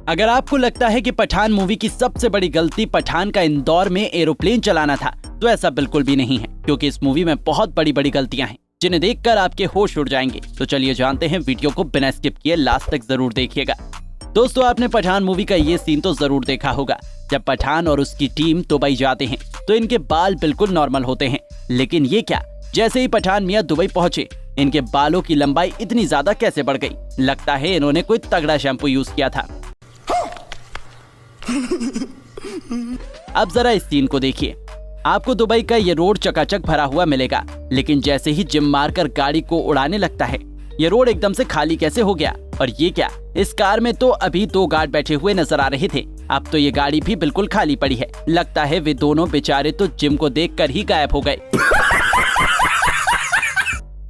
अगर आपको लगता है कि पठान मूवी की सबसे बड़ी गलती पठान का इंदौर में एरोप्लेन चलाना था, तो ऐसा बिल्कुल भी नहीं है, क्योंकि इस मूवी में बहुत बड़ी बड़ी गलतियां हैं जिन्हें देखकर आपके होश उड़ जाएंगे। तो चलिए जानते हैं, वीडियो को बिना स्किप किए लास्ट तक जरूर देखिएगा। दोस्तों, आपने पठान मूवी का ये सीन तो जरूर देखा होगा। जब पठान और उसकी टीम दुबई जाते हैं तो इनके बाल बिल्कुल नॉर्मल होते हैं, लेकिन ये क्या, जैसे ही पठान मियां दुबई पहुंचे इनके बालों की लंबाई इतनी ज्यादा कैसे बढ़ गई। लगता है इन्होंने कोई तगड़ा शैम्पू यूज किया था। अब जरा इस सीन को देखिए। आपको दुबई का ये रोड चकाचक भरा हुआ मिलेगा, लेकिन जैसे ही जिम मारकर गाड़ी को उड़ाने लगता है, ये रोड एकदम से खाली कैसे हो गया। और ये क्या, इस कार में तो अभी 2 गार्ड बैठे हुए नजर आ रहे थे, अब तो ये गाड़ी भी बिल्कुल खाली पड़ी है। लगता है वे दोनों बेचारे तो जिम को देखकर ही गायब हो गए।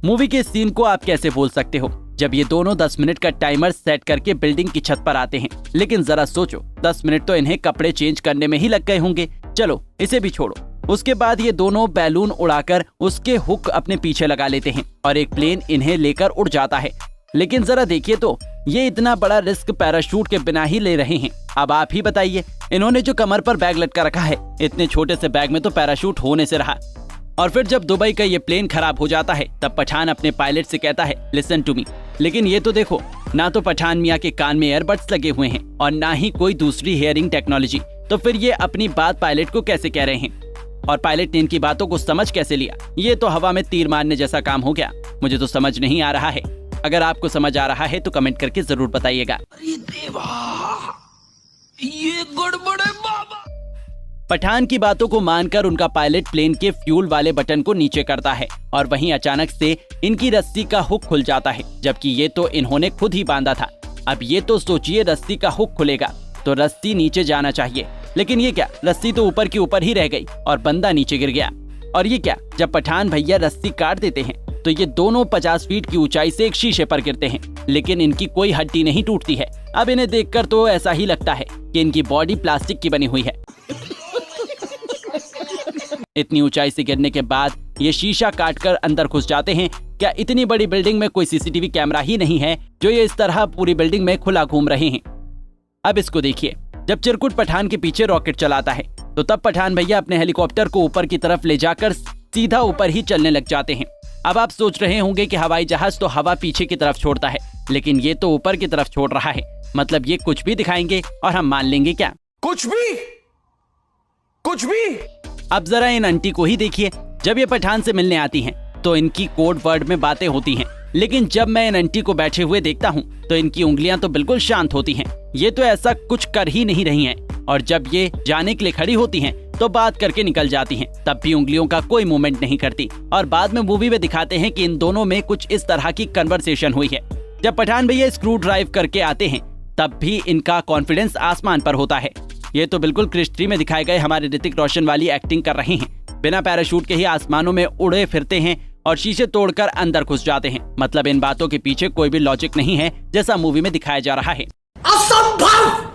मूवी के सीन को आप कैसे भूल सकते हो, जब ये दोनों 10 मिनट का टाइमर सेट करके बिल्डिंग की छत पर आते हैं। लेकिन जरा सोचो, 10 मिनट तो इन्हें कपड़े चेंज करने में ही लग गए होंगे। चलो इसे भी छोड़ो। उसके बाद ये दोनों बैलून उड़ाकर उसके हुक अपने पीछे लगा लेते हैं और एक प्लेन इन्हें लेकर उड़ जाता है। लेकिन जरा देखिए तो, ये इतना बड़ा रिस्क पैराशूट के बिना ही ले रहे हैं। अब आप ही बताइए, इन्होंने जो कमर पर बैग लटका रखा है, इतने छोटे से बैग में तो पैराशूट होने से रहा। और फिर जब दुबई का ये प्लेन खराब हो जाता है, तब पठान अपने पायलट से कहता है, लिसन टू मी। लेकिन ये तो देखो, ना तो पठान मियां के कान में एयरबड्स लगे हुए हैं और ना ही कोई दूसरी हियरिंग टेक्नोलॉजी। तो फिर ये अपनी बात पायलट को कैसे कह रहे हैं, और पायलट ने इनकी बातों को समझ कैसे लिया। ये तो हवा में तीर मारने जैसा काम हो गया। मुझे तो समझ नहीं आ रहा है। अगर आपको समझ आ रहा है तो कमेंट करके जरूर बताइएगा। अरे देवा, ये गड़बड़ है बाबा। पठान की बातों को मानकर उनका पायलट प्लेन के फ्यूल वाले बटन को नीचे करता है और वहीं अचानक से इनकी रस्सी का हुक खुल जाता है, जबकि ये तो इन्होंने खुद ही बांधा था। अब ये तो सोचिए, रस्सी का हुक खुलेगा तो रस्सी नीचे जाना चाहिए, लेकिन ये क्या, रस्सी तो ऊपर की ऊपर ही रह गई और बंदा नीचे गिर गया। और ये क्या, जब पठान भैया रस्सी काट देते हैं तो ये दोनों 50 फीट की ऊंचाई से एक शीशे पर गिरते हैं, लेकिन इनकी कोई हड्डी नहीं टूटती है। अब इन्हें देखकर तो ऐसा ही लगता है कि इनकी बॉडी प्लास्टिक की बनी हुई है। इतनी ऊंचाई से गिरने के बाद ये शीशा काटकर अंदर घुस जाते हैं। क्या इतनी बड़ी बिल्डिंग में कोई सीसीटीवी कैमरा ही नहीं है जो ये इस तरह पूरी बिल्डिंग में खुला घूम रहे हैं। अब इसको देखिए, जब चिरकुट पठान के पीछे रॉकेट चलाता है तो तब पठान भैया अपने हेलीकॉप्टर को ऊपर की तरफ ले जाकर सीधा ऊपर ही चलने लग जाते हैं। अब आप सोच रहे होंगे कि हवाई जहाज तो हवा पीछे की तरफ छोड़ता है, लेकिन ये तो ऊपर की तरफ छोड़ रहा है। मतलब ये कुछ भी दिखाएंगे और हम मान लेंगे क्या? कुछ भी। अब जरा इन आंटी को ही देखिए। जब ये पठान से मिलने आती हैं तो इनकी कोड वर्ड में बातें होती हैं, लेकिन जब मैं इन आंटी को बैठे हुए देखता हूँ तो इनकी उंगलियां तो बिल्कुल शांत होती हैं। ये तो ऐसा कुछ कर ही नहीं रही हैं, और जब ये जाने के लिए खड़ी होती हैं तो बात करके निकल जाती हैं, तब भी उंगलियों का कोई मूवमेंट नहीं करती। और बाद में मूवी में दिखाते हैं कि इन दोनों में कुछ इस तरह की कन्वर्सेशन हुई है। जब पठान भैया स्क्रू ड्राइव करके आते हैं तब भी इनका कॉन्फिडेंस आसमान पर होता है। ये तो बिल्कुल क्रिश 3 में दिखाए गए हमारे ऋतिक रोशन वाली एक्टिंग कर रहे हैं। बिना पैराशूट के ही आसमानों में उड़े फिरते हैं और शीशे तोड़कर अंदर घुस जाते हैं। मतलब इन बातों के पीछे कोई भी लॉजिक नहीं है, जैसा मूवी में दिखाया जा रहा है। असंभव।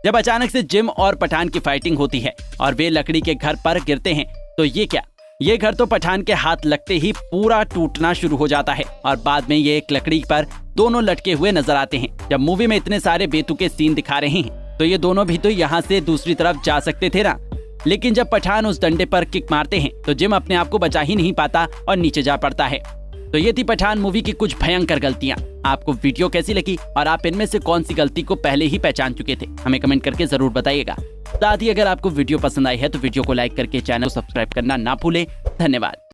जब अचानक से जिम और पठान की फाइटिंग होती है और वे लकड़ी के घर पर गिरते हैं, तो ये क्या, ये घर तो पठान के हाथ लगते ही पूरा टूटना शुरू हो जाता है और बाद में ये एक लकड़ी पर दोनों लटके हुए नजर आते हैं। जब मूवी में इतने सारे बेतुके सीन दिखा रहे हैं तो ये दोनों भी तो यहाँ से दूसरी तरफ जा सकते थे ना। लेकिन जब पठान उस डंडे पर किक मारते हैं तो जिम अपने आप को बचा ही नहीं पाता और नीचे जा पड़ता है। तो ये थी पठान मूवी की कुछ भयंकर गलतियां। आपको वीडियो कैसी लगी और आप इनमें से कौन सी गलती को पहले ही पहचान चुके थे, हमें कमेंट करके जरूर बताइएगा। साथ ही अगर आपको वीडियो पसंद आई है तो वीडियो को लाइक करके चैनल को सब्सक्राइब करना ना भूलें। धन्यवाद।